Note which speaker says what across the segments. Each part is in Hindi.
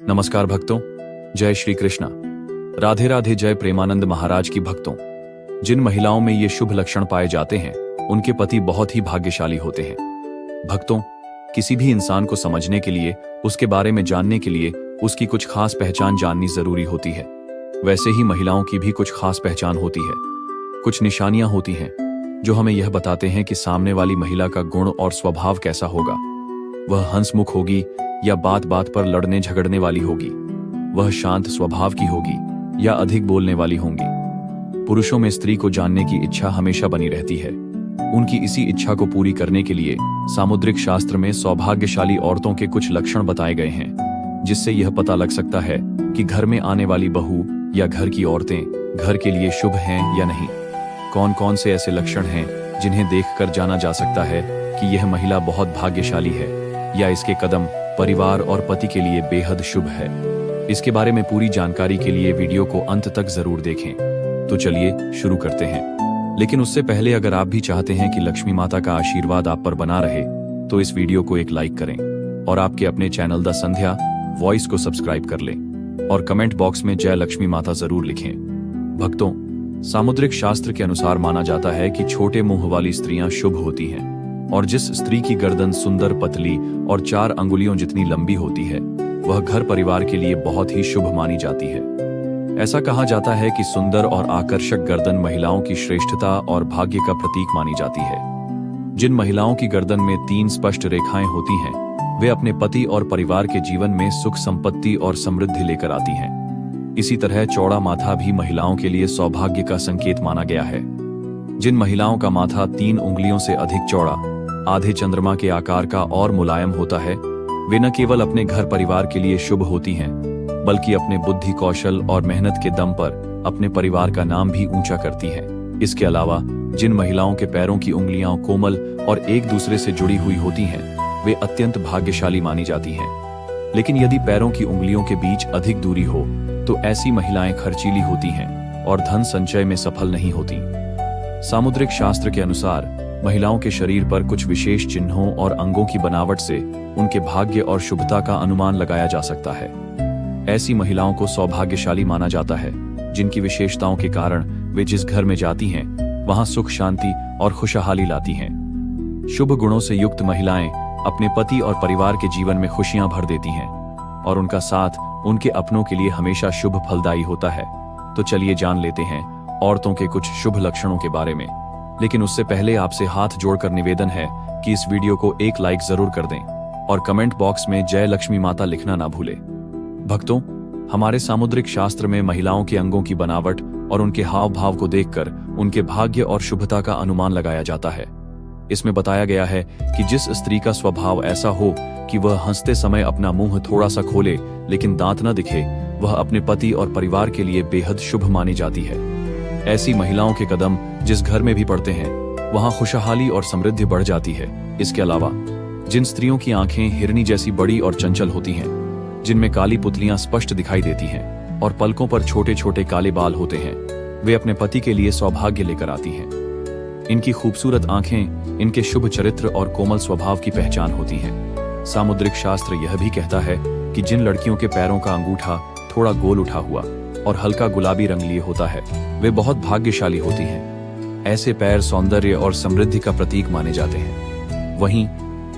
Speaker 1: नमस्कार भक्तों, जय श्री कृष्णा। राधे राधे। जय प्रेमानंद महाराज की भक्तों। जिन महिलाओं में ये शुभ लक्षण पाए जाते हैं उनके पति बहुत ही भाग्यशाली होते हैं। भक्तों, किसी भी इंसान को समझने के लिए, उसके बारे में जानने के लिए उसकी कुछ खास पहचान जाननी जरूरी होती है। वैसे ही महिलाओं की भी कुछ खास पहचान होती है, कुछ निशानियां होती हैं जो हमें यह बताते हैं कि सामने वाली महिला का गुण और स्वभाव कैसा होगा। वह हंसमुख होगी या बात बात पर लड़ने झगड़ने वाली होगी। वह शांत स्वभाव की होगी या अधिक बोलने वाली होंगी। पुरुषों में स्त्री को जानने की इच्छा हमेशा बनी रहती है। उनकी इसी इच्छा को पूरी करने के लिए सामुद्रिक शास्त्र में सौभाग्यशाली औरतों के कुछ लक्षण बताए गए हैं, जिससे यह पता लग सकता है कि घर में आने वाली बहू या घर की औरतें घर के लिए शुभ हैं या नहीं। कौन कौन से ऐसे लक्षण हैं जिन्हें देखकर जाना जा सकता है कि यह महिला बहुत भाग्यशाली है या इसके कदम परिवार और पति के लिए बेहद शुभ है। इसके बारे में पूरी जानकारी के लिए वीडियो को अंत तक जरूर देखें। तो चलिए शुरू करते हैं। लेकिन उससे पहले अगर आप भी चाहते हैं कि लक्ष्मी माता का आशीर्वाद आप पर बना रहे तो इस वीडियो को एक लाइक करें और आपके अपने चैनल द संध्या वॉइस को सब्सक्राइब कर लें और कमेंट बॉक्स में जय लक्ष्मी माता जरूर लिखें। भक्तों, सामुद्रिक शास्त्र के अनुसार माना जाता है कि छोटे मुंह वाली स्त्रियां शुभ होती हैं और जिस स्त्री की गर्दन सुंदर, पतली और 4 अंगुलियों जितनी लंबी होती है वह घर परिवार के लिए बहुत ही शुभ मानी जाती है। ऐसा कहा जाता है कि सुंदर और आकर्षक गर्दन महिलाओं की श्रेष्ठता और भाग्य का प्रतीक मानी जाती है। जिन महिलाओं की गर्दन में 3 स्पष्ट रेखाएं होती हैं वे अपने पति और परिवार के जीवन में सुख, संपत्ति और समृद्धि लेकर आती हैं। इसी तरह चौड़ा माथा भी महिलाओं के लिए सौभाग्य का संकेत माना गया है। जिन महिलाओं का माथा 3 उंगलियों से अधिक चौड़ा, आधे चंद्रमा के आकार का और मुलायम होता है, वे न केवल अपने घर परिवार के लिए शुभ होती हैं बल्कि अपने बुद्धि, कौशल और मेहनत के दम पर अपने परिवार का नाम भी ऊंचा करती हैं। इसके अलावा जिन महिलाओं के पैरों की उंगलियां कोमल और एक दूसरे से जुड़ी हुई होती हैं वे अत्यंत भाग्यशाली मानी जाती हैं। लेकिन यदि पैरों की उंगलियों के बीच अधिक दूरी हो तो ऐसी महिलाएं खर्चीली होती हैं और धन संचय में सफल नहीं होती। सामुद्रिक शास्त्र के अनुसार महिलाओं के शरीर पर कुछ विशेष चिन्हों और अंगों की बनावट से उनके भाग्य और शुभता का अनुमान लगाया जा सकता है। ऐसी महिलाओं को सौभाग्यशाली माना जाता है जिनकी विशेषताओं के कारण वे जिस घर में जाती हैं वहां सुख, शांति और खुशहाली लाती हैं। शुभ गुणों से युक्त महिलाएं अपने पति और परिवार के जीवन में खुशियां भर देती हैं और उनका साथ उनके अपनों के लिए हमेशा शुभ फलदायी होता है। तो चलिए जान लेते हैं औरतों के कुछ शुभ लक्षणों के बारे में। लेकिन उससे पहले आपसे हाथ जोड़कर निवेदन है कि इस वीडियो को एक लाइक जरूर कर दें और कमेंट बॉक्स में जय लक्ष्मी माता लिखना ना भूलें। भक्तों, हमारे सामुद्रिक शास्त्र में महिलाओं के अंगों की बनावट और उनके हाव भाव को देखकर उनके भाग्य और शुभता का अनुमान लगाया जाता है। इसमें बताया गया है कि जिस स्त्री का स्वभाव ऐसा हो कि वह हंसते समय अपना मुंह थोड़ा सा खोले लेकिन दांत न दिखे, वह अपने पति और परिवार के लिए बेहद शुभ मानी जाती है। ऐसी महिलाओं के कदम जिस घर में भी पड़ते हैं वहां खुशहाली और समृद्धि बढ़ जाती है। इसके अलावा जिन स्त्रियों की आंखें हिरनी जैसी बड़ी और चंचल होती हैं, जिनमें काली पुतलियां स्पष्ट दिखाई देती हैं और पलकों पर छोटे छोटे काले बाल होते हैं, वे अपने पति के लिए सौभाग्य लेकर आती हैं। इनकी खूबसूरत आंखें इनके शुभ चरित्र और कोमल स्वभाव की पहचान होती हैं। सामुद्रिक शास्त्र यह भी कहता है कि जिन लड़कियों के पैरों का अंगूठा थोड़ा गोल उठा हुआ और हल्का गुलाबी रंग लिए होता है वे बहुत भाग्यशाली होती हैं। ऐसे पैर सौंदर्य और समृद्धि का प्रतीक माने जाते हैं। वहीं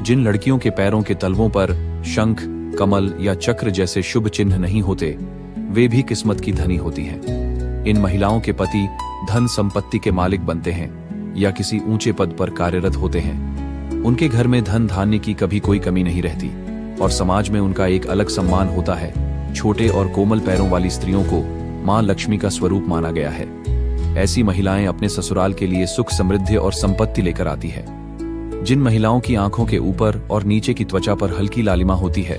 Speaker 1: जिन लड़कियों के पैरों के तलवों पर शंख, कमल या चक्र जैसे शुभ चिन्ह नहीं होते वे भी किस्मत की धनी होती हैं। इन महिलाओं के पति धन संपत्ति के मालिक बनते हैं या किसी ऊंचे पद पर कार्यरत होते हैं। उनके घर में धन धान्य की कभी कोई कमी नहीं रहती और समाज में उनका एक अलग सम्मान होता है। छोटे और कोमल पैरों वाली स्त्रियों को मां लक्ष्मी का स्वरूप माना गया है। ऐसी महिलाएं अपने ससुराल के लिए सुख, समृद्धि और संपत्ति लेकर आती है। जिन महिलाओं की आंखों के ऊपर और नीचे की त्वचा पर हल्की लालिमा होती है,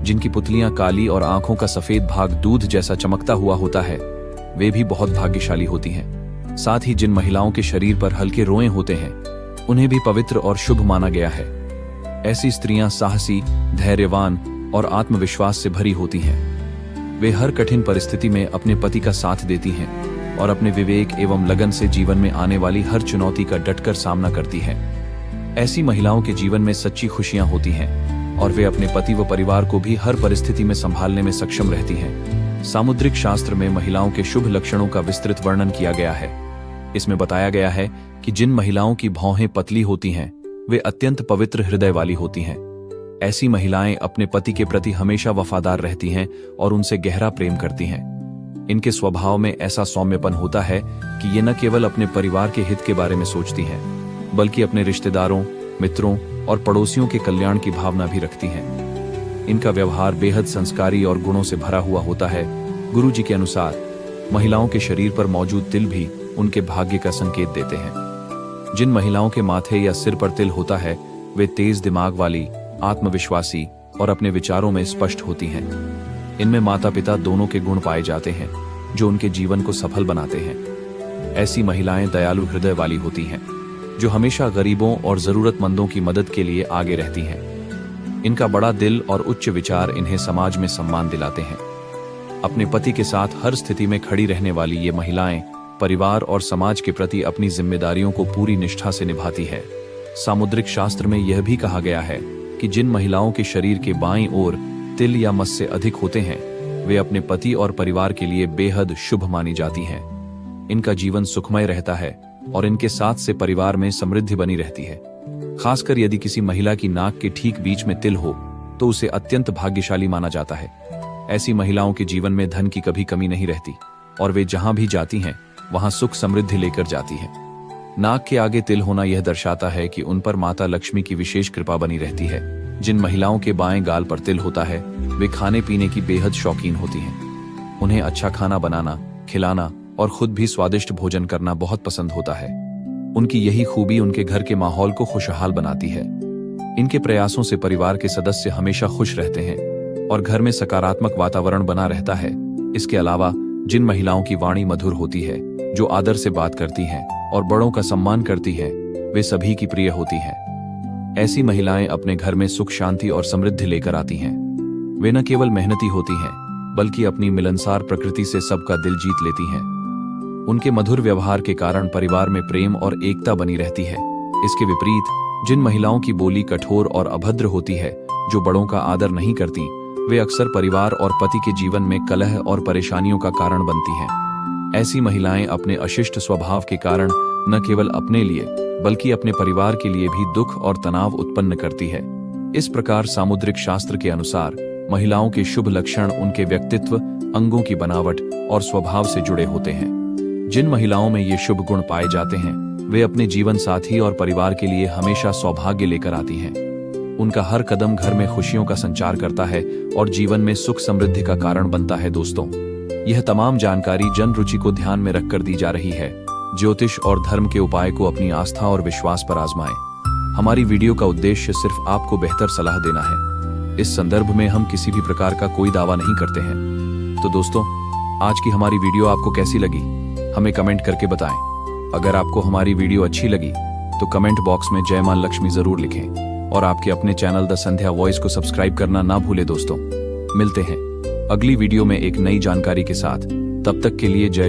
Speaker 1: जिनकी पुतलियां काली और आंखों का सफेद भाग दूध जैसा चमकता हुआ होता है, वे भी बहुत भाग्यशाली होती हैं। साथ ही जिन महिलाओं के शरीर पर हल्के रोए होते हैं उन्हें भी पवित्र और शुभ माना गया है। ऐसी स्त्रियां साहसी, धैर्यवान और आत्मविश्वास से भरी होती हैं। वे हर कठिन परिस्थिति में अपने पति का साथ देती हैं और अपने विवेक एवं लगन से जीवन में आने वाली हर चुनौती का डटकर सामना करती हैं। ऐसी महिलाओं के जीवन में सच्ची खुशियां होती हैं और वे अपने पति व परिवार को भी हर परिस्थिति में संभालने में सक्षम रहती हैं। सामुद्रिक शास्त्र में महिलाओं के शुभ लक्षणों का विस्तृत वर्णन किया गया है। इसमें बताया गया है कि जिन महिलाओं की भौहें पतली होती हैं, वे अत्यंत पवित्र हृदय वाली होती हैं। ऐसी महिलाएं अपने पति के प्रति हमेशा वफादार रहती हैं और उनसे गहरा प्रेम करती हैं। इनके स्वभाव में ऐसा सौम्यपन होता है कि ये न केवल अपने परिवार के हित के बारे में सोचती हैं, बल्कि अपने रिश्तेदारों, मित्रों और पड़ोसियों के कल्याण की भावना भी रखती हैं। इनका व्यवहार बेहद संस्कारी और गुणों से भरा हुआ होता है। गुरु जी के अनुसार महिलाओं के शरीर पर मौजूद तिल भी उनके भाग्य का संकेत देते हैं। जिन महिलाओं के माथे या सिर पर तिल होता है, वे तेज दिमाग वाली, आत्मविश्वासी और अपने विचारों में स्पष्ट होती हैं। इनमें माता पिता दोनों के गुण पाए जाते हैं, जो उनके जीवन को सफल बनाते हैं। ऐसी महिलाएं दयालु हृदय वाली होती हैं, जो हमेशा गरीबों और जरूरतमंदों की मदद के लिए आगे रहती हैं। इनका बड़ा दिल और उच्च विचार इन्हें समाज में सम्मान दिलाते हैं। अपने पति के साथ हर स्थिति में खड़ी रहने वाली ये महिलाएं परिवार और समाज के प्रति अपनी जिम्मेदारियों को पूरी निष्ठा से निभाती है। सामुद्रिक शास्त्र में यह भी कहा गया है कि जिन महिलाओं के शरीर के बाईं ओर तिल या मस से अधिक होते हैं, वे अपने पति और परिवार के लिए बेहद शुभ मानी जाती हैं। इनका जीवन सुखमय रहता है और इनके साथ से परिवार में समृद्धि बनी रहती है। खासकर यदि किसी महिला की नाक के ठीक बीच में तिल हो तो उसे अत्यंत भाग्यशाली माना जाता है। ऐसी महिलाओं के जीवन में धन की कभी कमी नहीं रहती और वे जहां भी जाती हैं वहां सुख समृद्धि लेकर जाती हैं। नाक के आगे तिल होना यह दर्शाता है कि उन पर माता लक्ष्मी की विशेष कृपा बनी रहती है। जिन महिलाओं के बाएं गाल पर तिल होता है, वे खाने पीने की बेहद शौकीन होती हैं। उन्हें अच्छा खाना बनाना, खिलाना और खुद भी स्वादिष्ट भोजन करना बहुत पसंद होता है। उनकी यही खूबी उनके घर के माहौल को खुशहाल बनाती है। इनके प्रयासों से परिवार के सदस्य हमेशा खुश रहते हैं और घर में सकारात्मक वातावरण बना रहता है। इसके अलावा जिन महिलाओं की वाणी मधुर होती है, जो आदर से बात करती हैं और बड़ों का सम्मान करती हैं, वे सभी की प्रिय होती हैं। ऐसी महिलाएं अपने घर में सुख, शांति और समृद्धि लेकर आती हैं। वे न केवल मेहनती होती हैं, बल्कि अपनी मिलनसार प्रकृति से सबका दिल जीत लेती हैं। उनके मधुर व्यवहार के कारण परिवार में प्रेम और एकता बनी रहती है। इसके विपरीत जिन महिलाओं की बोली कठोर और अभद्र होती है, जो बड़ों का आदर नहीं करती, वे अक्सर परिवार और पति के जीवन में कलह और परेशानियों का कारण बनती हैं। ऐसी महिलाएं अपने अशिष्ट स्वभाव के कारण न केवल अपने लिए बल्कि अपने परिवार के लिए भी दुख और तनाव उत्पन्न करती है। इस प्रकार सामुद्रिक शास्त्र के अनुसार महिलाओं के शुभ लक्षण उनके व्यक्तित्व, अंगों की बनावट और स्वभाव से जुड़े होते हैं। जिन महिलाओं में ये शुभ गुण पाए जाते हैं, वे अपने जीवन साथी और परिवार के लिए हमेशा सौभाग्य लेकर आती हैं। उनका हर कदम घर में खुशियों का संचार करता है और जीवन में सुख समृद्धि का कारण बनता है। दोस्तों, यह तमाम जानकारी जन रुचि को ध्यान में रखकर दी जा रही है। ज्योतिष और धर्म के उपाय को अपनी आस्था और विश्वास पर आजमाएं। हमारी वीडियो का उद्देश्य सिर्फ आपको बेहतर सलाह देना है। इस संदर्भ में हम किसी भी प्रकार का कोई दावा नहीं करते हैं। तो दोस्तों, आज की हमारी वीडियो आपको कैसी लगी, हमें कमेंट करके बताएं। अगर आपको हमारी वीडियो अच्छी लगी तो कमेंट बॉक्स में जय मां लक्ष्मी जरूर लिखें और आपके अपने चैनल द संध्या वॉइस को सब्सक्राइब करना ना भूलें। दोस्तों, मिलते हैं अगली वीडियो में एक नई जानकारी के साथ। तब तक के लिए जय